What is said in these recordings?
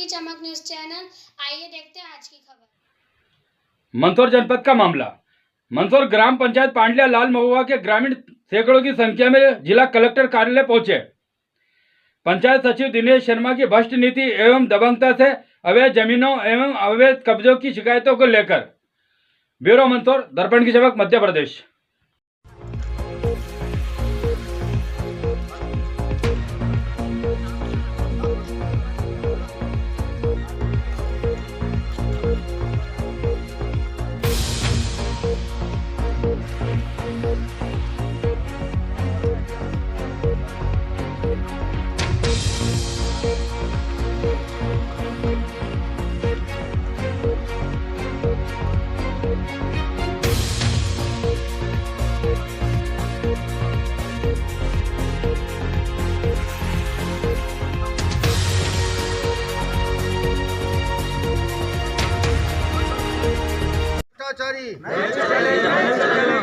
की चमक news channel. आइए देखते हैं आज की खबर। मंदसौर जनपद का मामला। मंदसौर ग्राम पंचायत पांडलिया लाल महुआ के ग्रामीण सैकड़ों की संख्या में जिला कलेक्टर कार्यालय पहुंचे। पंचायत सचिव दिनेश शर्मा की भ्रष्ट नीति एवं दबंगता से अवैध जमीनों एवं अवैध कब्जों की शिकायतों को लेकर। ब्यूरो मंदसौर, दर्पण की चमक, मध्य प्रदेश।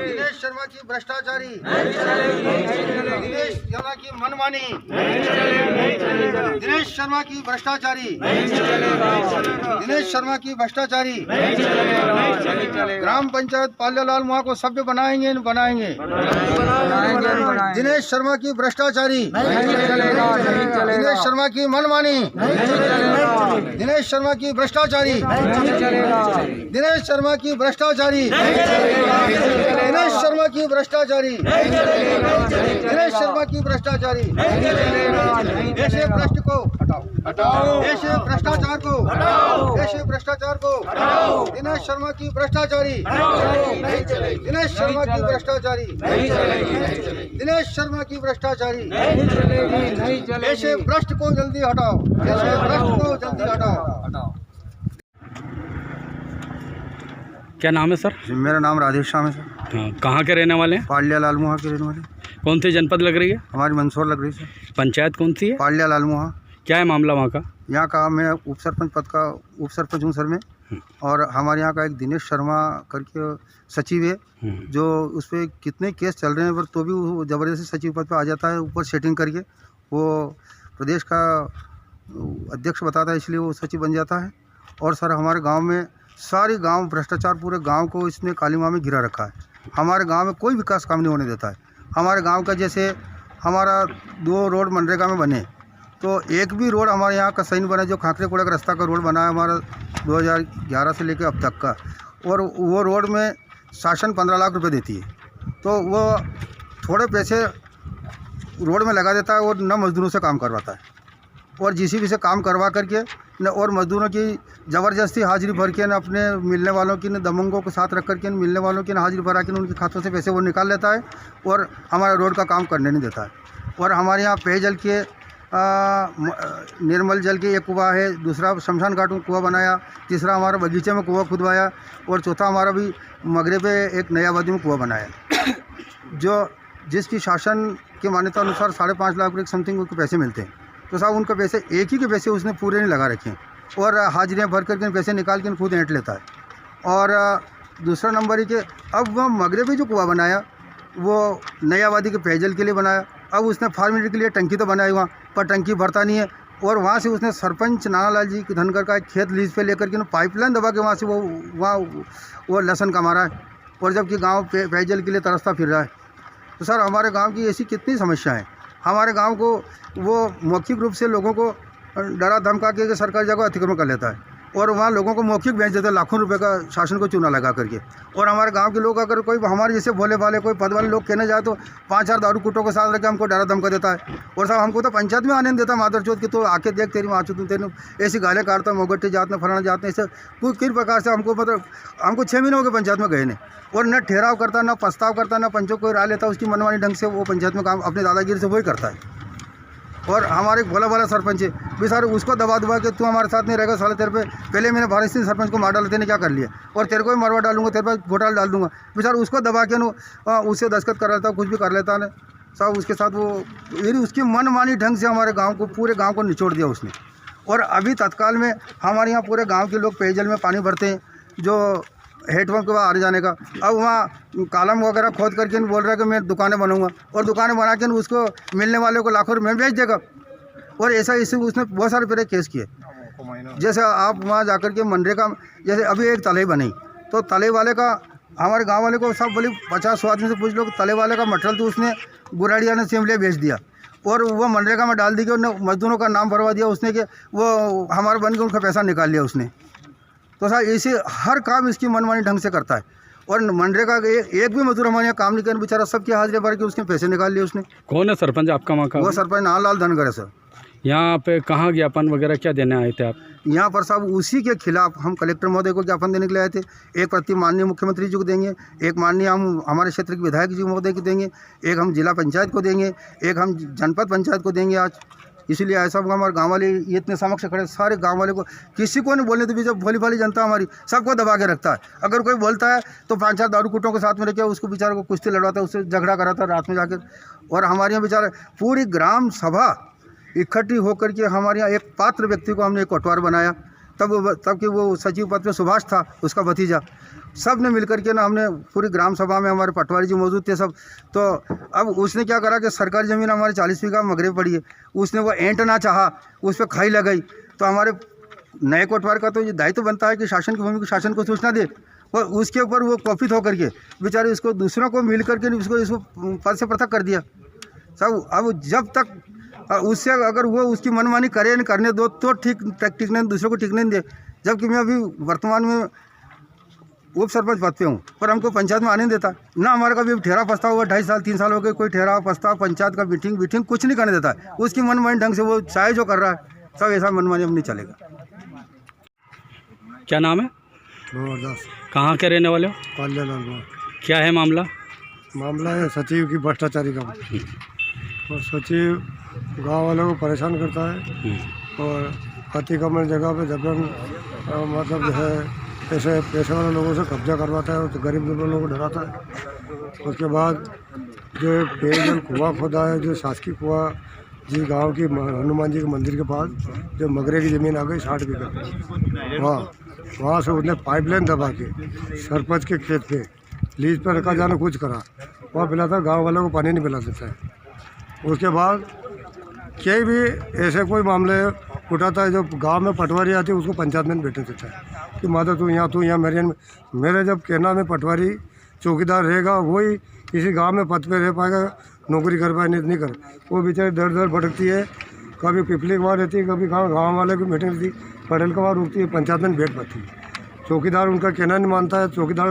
दिनेश शर्मा की भ्रष्टाचारी, दिनेश शर्मा की मनमानी, दिनेश शर्मा की भ्रष्टाचारी, दिनेश शर्मा की भ्रष्टाचारी। ग्राम पंचायत पाल्यालाल महुआ को सभ्य बनाएंगे बनाएंगे। दिनेश शर्मा की भ्रष्टाचारी, दिनेश शर्मा की मनमानी, दिनेश शर्मा की भ्रष्टाचारी, दिनेश शर्मा की भ्रष्टाचारी, दिनेश शर्मा की भ्रष्टाचारी, दिनेश शर्मा की भ्रष्टाचारी। ऐसे भ्रष्ट को हटाओ, ऐसे भ्रष्टाचार को हटाओ, ऐसे भ्रष्टाचार को हटाओ। दिनेश शर्मा की भ्रष्टाचारी, दिनेश शर्मा की भ्रष्टाचारी, दिनेश शर्मा की भ्रष्टाचारी। ऐसे भ्रष्ट को जल्दी हटाओ, ऐसे भ्रष्ट को जल्दी हटाओ। क्या नाम है सर? मेरा नाम राधेश्याम है सर। कहाँ के रहने वाले हैं? पाल्या लाल महुआ के रहने वाले। कौन सी जनपद लग रही है? हमारी मंदसौर लग रही है सर। पंचायत कौन सी है? पाल्या लाल महुआ। क्या है मामला वहाँ का? यहाँ का मैं उप सरपंच पद का उप सरपंच हूँ सर मैं। और हमारे यहाँ का एक दिनेश शर्मा करके सचिव है, जो उस पर कितने केस चल रहे हैं पर तो भी वो ज़बरदस्ती सचिव पद पे आ जाता है, ऊपर सेटिंग करके वो प्रदेश का अध्यक्ष बताता है, इसलिए वो सचिव बन जाता है। और सर हमारे गांव में सारी गांव भ्रष्टाचार, पूरे गांव को इसने काली माँ में गिरा रखा है। हमारे गांव में कोई विकास काम नहीं होने देता है। हमारे गांव का जैसे हमारा 2 रोड मनरेगा में बने, तो एक भी रोड हमारे यहाँ का सही नहीं बना। जो खाकरे कोड़ा का रास्ता का रोड बना है हमारा 2011 से लेकर अब तक का, और वो रोड में शासन 15 लाख रुपए देती है, तो वो थोड़े पैसे रोड में लगा देता है और न मजदूरों से काम करवाता है, और जीसीबी से काम करवा करके न, और मजदूरों की ज़बरदस्ती हाजिरी भर के न अपने मिलने वालों की, न दबंगों को साथ रख करके मिलने वालों की न हाजिरी भरा के उनके खातों से पैसे वो निकाल लेता है और हमारा रोड का काम करने नहीं देता है। और हमारे यहाँ पेयजल के निर्मल जल के एक कुआं है, दूसरा शमशान घाट में कुआं बनाया, तीसरा हमारा बगीचे में कुआं खुदवाया, और चौथा हमारा भी मगरे पे एक नया आबादी में कुआं बनाया, जो जिसकी शासन की मान्यता अनुसार 5.5 लाख रुपये समथिंग उनके पैसे मिलते हैं। तो साहब उनके पैसे एक ही के पैसे उसने पूरे नहीं लगा रखे, और हाजिरियाँ भर करके पैसे निकाल के खुद ऐंठ लेता है। और दूसरा नंबर ही कि अब वह मगरे पे जो कुआं बनाया वो नई आबादी के पेयजल के लिए बनाया। अब उसने फार्मेलिटी के लिए टंकी तो बनाई वहाँ, पर टंकी भरता नहीं है, और वहाँ से उसने सरपंच नानालाल जी की धनगर का एक खेत लीज पे लेकर के पाइपलाइन दबा के वहाँ से वो लहसन कमा रहा है, और जबकि गाँव पेयजल के लिए तरसता फिर रहा है। तो सर हमारे गाँव की ऐसी कितनी समस्या है। हमारे गांव को वो मौखिक रूप से लोगों को डरा धमका के सरकारी जगह अतिक्रमण कर लेता है, और वहाँ लोगों को मौखिक बेच देते हैं लाखों रुपए का शासन को चूना लगा करके। और हमारे गांव के लोग अगर कोई हमारे जैसे भोले भाले कोई पद वाले लोग कहने जाए तो 5-4 दारू कुटों के साथ रख के हमको डरा धमका देता है। और साहब हमको तो पंचायत में आने नहीं देता मादर चौथ की, तो आके देख तेरी माँ चुत तेरी ऐसी गालें काटता, मोगट्टी जात में फलाना जात में, ऐसे किस प्रकार से हमको मतलब हमको 6 महीने हो गए पंचायत में गए नहीं, और न ठहराव करता, न प्रस्ताव करता, न पंचों को राय लेता, उसकी मनमानी ढंग से वो पंचायत में काम अपने दादागिरी से वही करता है। और हमारे भोला भाला सरपंच है भी सर, उसको दबा के तू हमारे साथ नहीं रहेगा साले, तेरे पे पहले मैंने भारत सिंह सरपंच को मार डाला, तेने क्या कर लिया, और तेरे को भी मरवा डालूंगा, तेरे पे घोटाला डाल दूंगा। भी सर उसको दबा के उससे दस्तखत कर लेता, कुछ भी कर लेता है साहब, उसके साथ वो यदि उसकी मनमानी ढंग से हमारे गाँव को, पूरे गाँव को निचोड़ दिया उसने। और अभी तत्काल में हमारे यहाँ पूरे गाँव के लोग पेयजल में पानी भरते हैं, जो हेडपम्प के बाद आने जाने का। अब वहाँ कॉलम वगैरह खोद करके बोल रहा है कि मैं दुकानें बनाऊंगा, और दुकानें बना के उसको मिलने वाले को लाखों रुपये बेच देगा। और ऐसा इससे उसने बहुत सारे पेरे केस किए। जैसे आप वहाँ जाकर के मनरेगा, जैसे अभी एक तले बनी, तो तले वाले का हमारे गांव वाले को सब बोले 50-100 आदमी से पूछ लो कि तले वाले का मटेरियल तो उसने गुराड़िया ने सिमले बेच दिया और वो मनरेगा में डाल दी कि उन्होंने मजदूरों का नाम भरवा दिया उसने कि वो हमारे बन के उनका पैसा निकाल लिया उसने। तो साहब इसे हर काम इसकी मनमानी ढंग से करता है और मनरेगा का एक भी मजदूर हमारे यहाँ काम नहीं करने, बेचारा सबके हाजिरी भर के उसने पैसे निकाल लिए उसने। कौन है सरपंच आपका वहाँ का? वो सरपंच नानलाल धनगर है सर। यहाँ पे कहाँ ज्ञापन वगैरह क्या देने आए थे आप? यहाँ पर साहब उसी के खिलाफ हम कलेक्टर महोदय को ज्ञापन देने के लिए आए थे। एक प्रति माननीय मुख्यमंत्री जी को देंगे, एक माननीय हम हमारे क्षेत्र के विधायक जी महोदय को देंगे, एक हम जिला पंचायत को देंगे, एक हम जनपद पंचायत को देंगे आज। इसीलिए ऐसा हमारे गांव वाले ये इतने समक्ष खड़े, सारे गांव वाले को किसी को नहीं बोलने तो भी जब भोली भाली जनता हमारी सबको दबा के रखता है। अगर कोई बोलता है तो 5-4 दारू कुटों के साथ में रखे उसको बेचारे को कुश्ती लड़वाता है, उससे झगड़ा कराता है रात में जाकर। और हमारे यहाँ बेचारा पूरी ग्राम सभा इकट्ठी होकर के हमारे यहाँ एक पात्र व्यक्ति को हमने एक कोटवार बनाया, तब कि वो सचिव पद पे सुभाष था उसका भतीजा, सब ने मिलकर के ना हमने पूरी ग्राम सभा में हमारे पटवारी जी मौजूद थे सब। तो अब उसने क्या करा कि सरकारी ज़मीन हमारे 40 बीघा मगरे पड़ी है, उसने वो एंट ना चाहा, उस पर खाई लगाई। तो हमारे नए कोटवार का तो ये दायित्व बनता है कि शासन की भूमि को शासन को सूचना दे और उसके ऊपर वो कॉपित होकर के बेचारे इसको दूसरों को मिल करके इसको पद से पृथक कर दिया सब। अब जब तक उससे अगर वो उसकी मनमानी करे नहीं करने दो तो टिकने, दूसरों को टिकने दे। जबकि मैं अभी वर्तमान में उप सरपंच पद पे हूँ पर हमको पंचायत में आने नहीं देता ना। हमारा कभी ठहरा प्रस्ताव हुआ 2.5 साल 3 साल हो गए, कोई ठहरा प्रस्ताव पंचायत का मीटिंग कुछ नहीं करने देता है। उसकी मनमानी ढंग से वो चाहे जो कर रहा है सब, ऐसा मनमानी अब नहीं चलेगा। क्या नाम है? कहाँ के रहने वाले हो? पाल्यालाल। क्या है मामला? मामला है सचिव की भ्रष्टाचारी का, और सचिव गांव वालों को परेशान करता है और अति कम जगह पे जबरन मतलब जो है ऐसे पैसे वाले लोगों से कब्जा करवाता है और तो गरीब लोगों को डराता है। उसके बाद जो पेयजल कुआं खोदा है, जो शासकीय कुआं जी गांव की हनुमान जी के मंदिर के पास जो मगरे की ज़मीन आ गई 60 बीघा, वहाँ से उसने पाइपलाइन दबा के सरपंच के खेत पे लीज पर रखा जाना कुछ करा, वहाँ पिलाता, गाँव वालों को पानी नहीं पिला देता है। उसके बाद कई भी ऐसे कोई मामले उठाता है, जो गांव में पटवारी आती है उसको पंचायत में बैठे देता है कि माता तू यहाँ मेरे जब कहना में पटवारी चौकीदार रहेगा वही किसी गांव में पद पे रह पाएगा, नौकरी कर पाए नहीं कर। वो बेचारे दर दर भटकती है, कभी पिपली के वहाँ रहती है, कभी गाँव वाले की मीटिंग रहती है, पटेल के वहाँ रुकती है, पंचायत में बैठ पाती है। चौकीदार उनका कहना नहीं मानता है, चौकीदार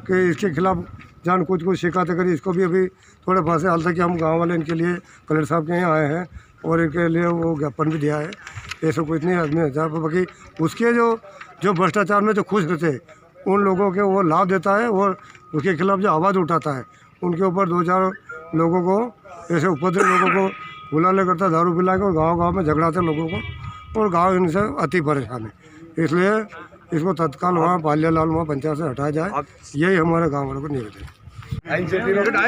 के इसके खिलाफ जान कुछ शिकायत करी। इसको भी अभी थोड़े पास हाल तक कि हम गाँव वाले इनके लिए कलेक्टर साहब के यहाँ आए हैं और इनके लिए वो ज्ञापन भी दिया है। ऐसा कुछ नहीं आदमी है जहाँ पर बाकी उसके जो भ्रष्टाचार में जो खुश रहते उन लोगों के वो लाभ देता है और उसके खिलाफ जो आवाज़ उठाता है उनके ऊपर 2-4 लोगों को ऐसे उपद्रव लोगों को बुलाने करता है, दारू पिला के और गाँव में झगड़ाते लोगों को और गाँव इनसे अति परेशान है। इसलिए इसको तत्काल वहाँ पाल्यालाल वहाँ पंचायत से हटाया जाए, यही हमारे गाँव वालों को निवेदन है।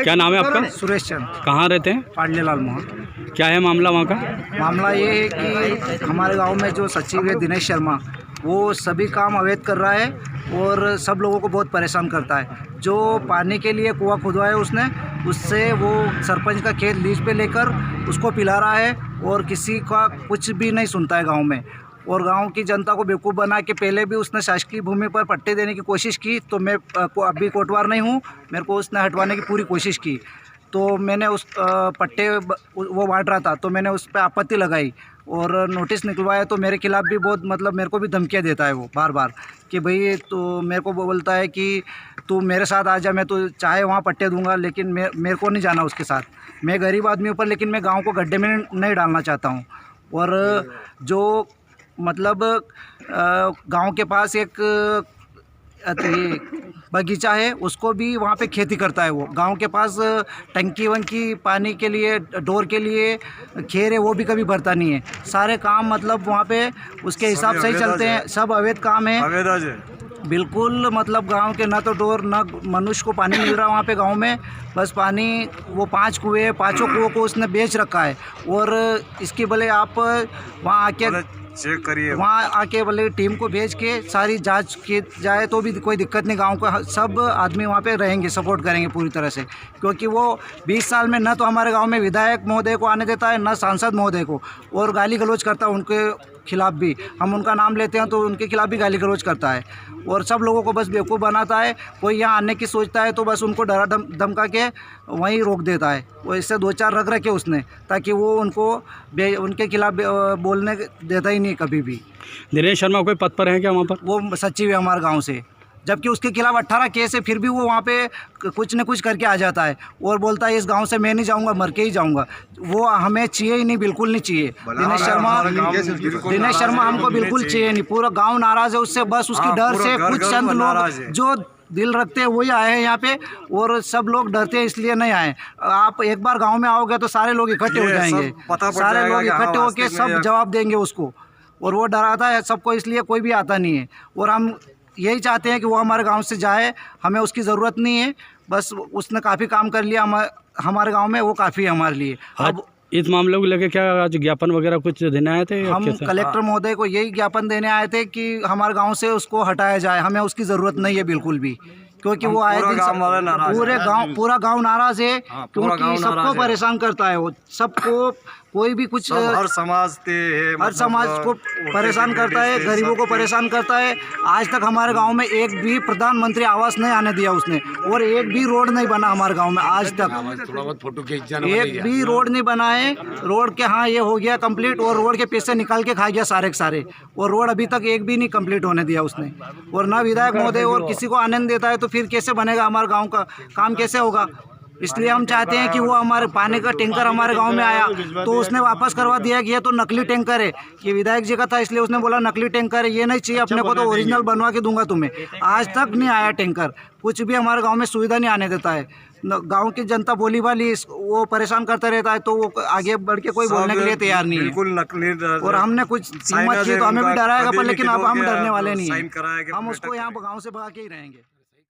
क्या नाम है आपका? सुरेश चंद। कहाँ रहते हैं? पाल्यालाल मोहन। क्या है मामला वहाँ का? मामला ये है कि हमारे गांव में जो सचिव है दिनेश शर्मा, वो सभी काम अवैध कर रहा है और सब लोगों को बहुत परेशान करता है। जो पानी के लिए कुआं खुदवाया उसने, उससे वो सरपंच का खेत लीज पे लेकर उसको पिला रहा है और किसी का कुछ भी नहीं सुनता है गाँव में। और गांव की जनता को बेवकूफ़ बना के पहले भी उसने शासकीय भूमि पर पट्टे देने की कोशिश की, तो मैं अभी कोटवार नहीं हूँ, मेरे को उसने हटवाने की पूरी कोशिश की। तो मैंने उस पट्टे वो बांट रहा था तो मैंने उस पर आपत्ति लगाई और नोटिस निकलवाया। तो मेरे खिलाफ़ भी बहुत मतलब मेरे को भी धमकियाँ देता है वो बार बार कि भाई तो मेरे को बोलता है कि तू मेरे साथ आ जा, मैं तो चाहे वहाँ पट्टे दूंगा, लेकिन मेरे को नहीं जाना उसके साथ। मैं गरीब आदमी ऊपर, लेकिन मैं गाँव को गड्ढे में नहीं डालना चाहता हूँ। और जो मतलब गांव के पास एक बगीचा है, उसको भी वहाँ पे खेती करता है वो। गांव के पास टंकी वंकी पानी के लिए, डोर के लिए खेर है, वो भी कभी भरता नहीं है। सारे काम मतलब वहाँ पे उसके हिसाब से ही चलते हैं, सब अवैध काम है बिल्कुल। मतलब गांव के ना तो डोर ना मनुष्य को पानी मिल रहा है वहाँ पे गांव में, बस पानी वो 5 कुएँ, 5 कुओं को उसने बेच रखा है। और इसकी भले आप वहाँ आके चेक करिए, वहाँ आके बोले टीम को भेज के सारी जांच की जाए तो भी कोई दिक्कत नहीं। गांव को सब आदमी वहाँ पे रहेंगे, सपोर्ट करेंगे पूरी तरह से, क्योंकि वो 20 साल में न तो हमारे गांव में विधायक महोदय को आने देता है, न सांसद महोदय को, और गाली गलौज करता है उनके खिलाफ भी, हम उनका नाम लेते हैं तो उनके खिलाफ भी गाली गलौज करता है और सब लोगों को बस बेवकूफ़ बनाता है। कोई यहाँ आने की सोचता है तो बस उनको डरा धमका के वहीं रोक देता है। वो इससे 2-4 रख रखे उसने ताकि वो उनके खिलाफ बोलने देता ही नहीं कभी भी। दिनेश शर्मा कोई पद पर है क्या वहाँ पर? वो सचिव है हमारे गांव से, जबकि उसके खिलाफ 18 केस है, फिर भी वो वहाँ पे कुछ न कुछ करके आ जाता है और बोलता है इस गांव से मैं नहीं जाऊँगा, मर के ही जाऊँगा। वो हमें चाहिए ही नहीं, बिल्कुल नहीं चाहिए। दिनेश शर्मा हमको बिल्कुल चाहिए नहीं। पूरा गांव नाराज़ है उससे, बस उसकी डर से कुछ चंद लोग जो दिल रखते हैं वही आए हैं यहाँ पे और सब लोग डरते हैं इसलिए नहीं आए। आप एक बार गाँव में आओगे तो सारे लोग इकट्ठे हो जाएंगे, सारे लोग इकट्ठे होकर सब जवाब देंगे उसको, और वो डराता है सबको इसलिए कोई भी आता नहीं है। और हम यही चाहते हैं कि वो हमारे गांव से जाए, हमें उसकी ज़रूरत नहीं है, बस उसने काफ़ी काम कर लिया हमारे गांव में, वो काफ़ी है हमारे लिए। अब इस मामले को लेकर क्या आज ज्ञापन वगैरह कुछ देने आए थे? हम कलेक्टर महोदय को यही ज्ञापन देने आए थे कि हमारे गांव से उसको हटाया जाए, हमें उसकी ज़रूरत नहीं है बिल्कुल भी, क्योंकि वो आए दिन पूरा गांव नाराज़ है, क्योंकि सबको परेशान करता है वो, सबको कोई भी कुछ हर समाज को परेशान करता है, गरीबों को परेशान करता है। आज तक हमारे गांव में एक भी प्रधानमंत्री आवास नहीं आने दिया उसने, और एक भी रोड नहीं बना हमारे गांव में आज तक, एक भी रोड नहीं बना है। रोड के हाँ ये हो गया कंप्लीट, और रोड के पैसे निकाल के खा गया सारे के सारे, और रोड अभी तक एक भी नहीं कंप्लीट होने दिया उसने। और ना विधायक महोदय और किसी को आनंद देता है, तो फिर कैसे बनेगा हमारे गाँव का काम, कैसे होगा? इसलिए हम चाहते हैं कि वो हमारे पानी का टैंकर हमारे गांव में आया तो उसने वापस करवा दिया कि ये तो नकली टैंकर है, कि विधायक जी का था इसलिए उसने बोला नकली टैंकर है, ये नहीं चाहिए अपने को, तो ओरिजिनल बनवा के दूंगा तुम्हें। आज तक नहीं आया टैंकर, कुछ भी हमारे गांव में सुविधा नहीं आने देता है। गांव की जनता बोली भाली वो परेशान करता रहता है, तो वो आगे बढ़ के कोई बोलने के लिए तैयार नहीं है। और हमने कुछ हिम्मत की तो हमें भी डराएगा पर, लेकिन अब हम डरने वाले नहीं हैं, हम उसको यहाँ गाँव से भगा के ही रहेंगे।